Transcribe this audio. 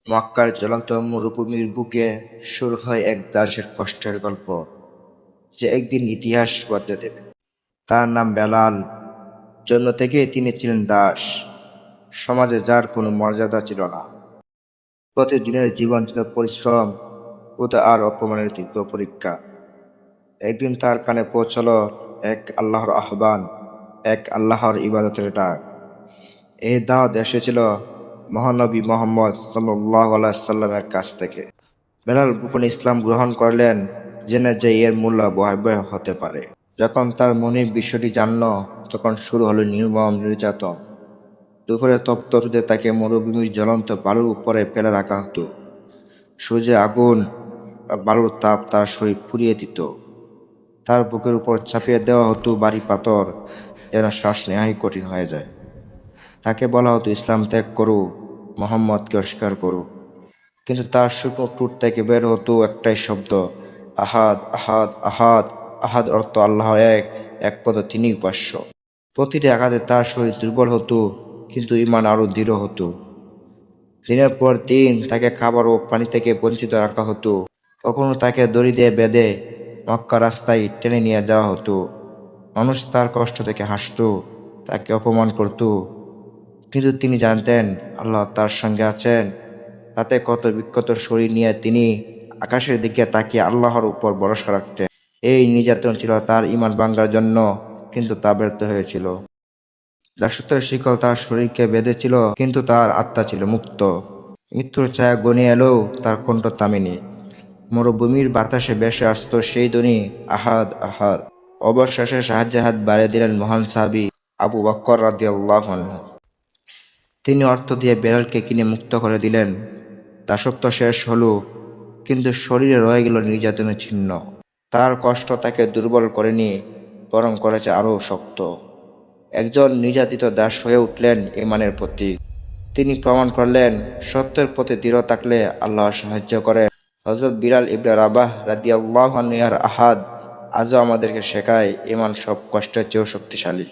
মক্কার জ্বলন্ত মরুভূমির বুকে শুরু হয় এক দাসের কষ্টের গল্প, যে একদিন ইতিহাস বদলে দেবে। তার নাম বেলাল। জন্ম থেকে তিনি ছিলেন দাস, সমাজে যার কোনো মর্যাদা ছিল না। প্রতিদিনের জীবন ছিল পরিশ্রম, ক্ষুধা আর অপমানের তীব্র পরীক্ষা। একদিন তার কানে পৌঁছল এক আল্লাহর আহ্বান, এক আল্লাহর ইবাদতের ডাক। এই দাওয়াত এসেছিল মহানবী মোহাম্মদ সাল্লাল্লাহু আলাইহি সাল্লামের কাছ থেকে। বেলাল গোপনে ইসলাম গ্রহণ করলেন, জেনে যে এর মূল্য ভয়াবহ হতে পারে। যখন তার মনে বিষয়টি জানল, তখন শুরু হলো নির্মম নির্যাতন। দুপুরে তপ্ত রোদে তাকে মরুভূমির জ্বলন্ত বালুর উপরে ফেলে রাখা হতো। সূর্যে আগুন আর বালুর তাপ তার শরীর পুড়িয়ে দিত। তার বুকের উপর চাপিয়ে দেওয়া হতো ভারী পাথর, যেন শ্বাস নেওয়াই কঠিন হয়ে যায়। তাকে বলা হতো ইসলাম ত্যাগ করো, মোহাম্মদকে অস্বীকার করো। কিন্তু তার শুকনো ঠোঁট থেকে বের হতো একটাই শব্দ, আহাদ আহাদ আহাদ। আহাদ অর্থ আল্লাহ এক, এক পদ তিনি উপাস্য। প্রতিটি আঘাতে তার শরীর দুর্বল হতো, কিন্তু ঈমান আরো দৃঢ় হতো। দিনের পর দিন তাকে খাবার ও পানি থেকে বঞ্চিত রাখা হতো। কখনো তাকে দড়ি দিয়ে বেঁধে মক্কা রাস্তায় টেনে নিয়ে যাওয়া হতো। মানুষ তার কষ্ট থেকে হাসতো, তাকে অপমান করত, কিন্তু তিনি জানতেন আল্লাহ তার সঙ্গে আছেন। রাতে কত বিক্ষত শরীর নিয়ে তিনি আকাশের দিকে তাকিয়ে আল্লাহর উপর ভরসা রাখতেন। এই নির্যাতন ছিল তার ঈমান ভাঙার জন্য, কিন্তু তা ব্যর্থ হয়েছিল। দাসত্বের শিকল তার শরীরকে বেঁধেছিল, কিন্তু তার আত্মা ছিল মুক্ত। মৃত্যুর ছায়া ঘনিয়ে এলেও তার কণ্ঠ থামেনি। মরুভূমির বাতাসে ভেসে আসত সেই ধ্বনি, আহাদ আহাদ। অবশেষে সাহায্যের হাত বাড়িয়ে দিলেন মহান সাহাবী আবু বকর রাদিয়াল্লাহু আনহু। তিনি অর্থ দিয়ে বেলালকে কিনে মুক্ত করে দিলেন। দাসত্ব শেষ হলো, কিন্তু শরীরে রয়ে গেল নির্যাতনের চিহ্ন। তার কষ্ট তাকে দুর্বল করেনি, বরং করেছে আরও শক্ত। একজন নির্যাতিত দাস হয়ে উঠলেন ঈমানের প্রতীক। তিনি প্রমাণ করলেন সত্যের প্রতি দৃঢ় থাকলে আল্লাহ সাহায্য করেন। হযরত বিলাল ইবনে রাবাহ রাদিয়াল্লাহু আনহু এর আহাদ আজও আমাদেরকে শেখায় ঈমান সব কষ্টের চেয়েও শক্তিশালী।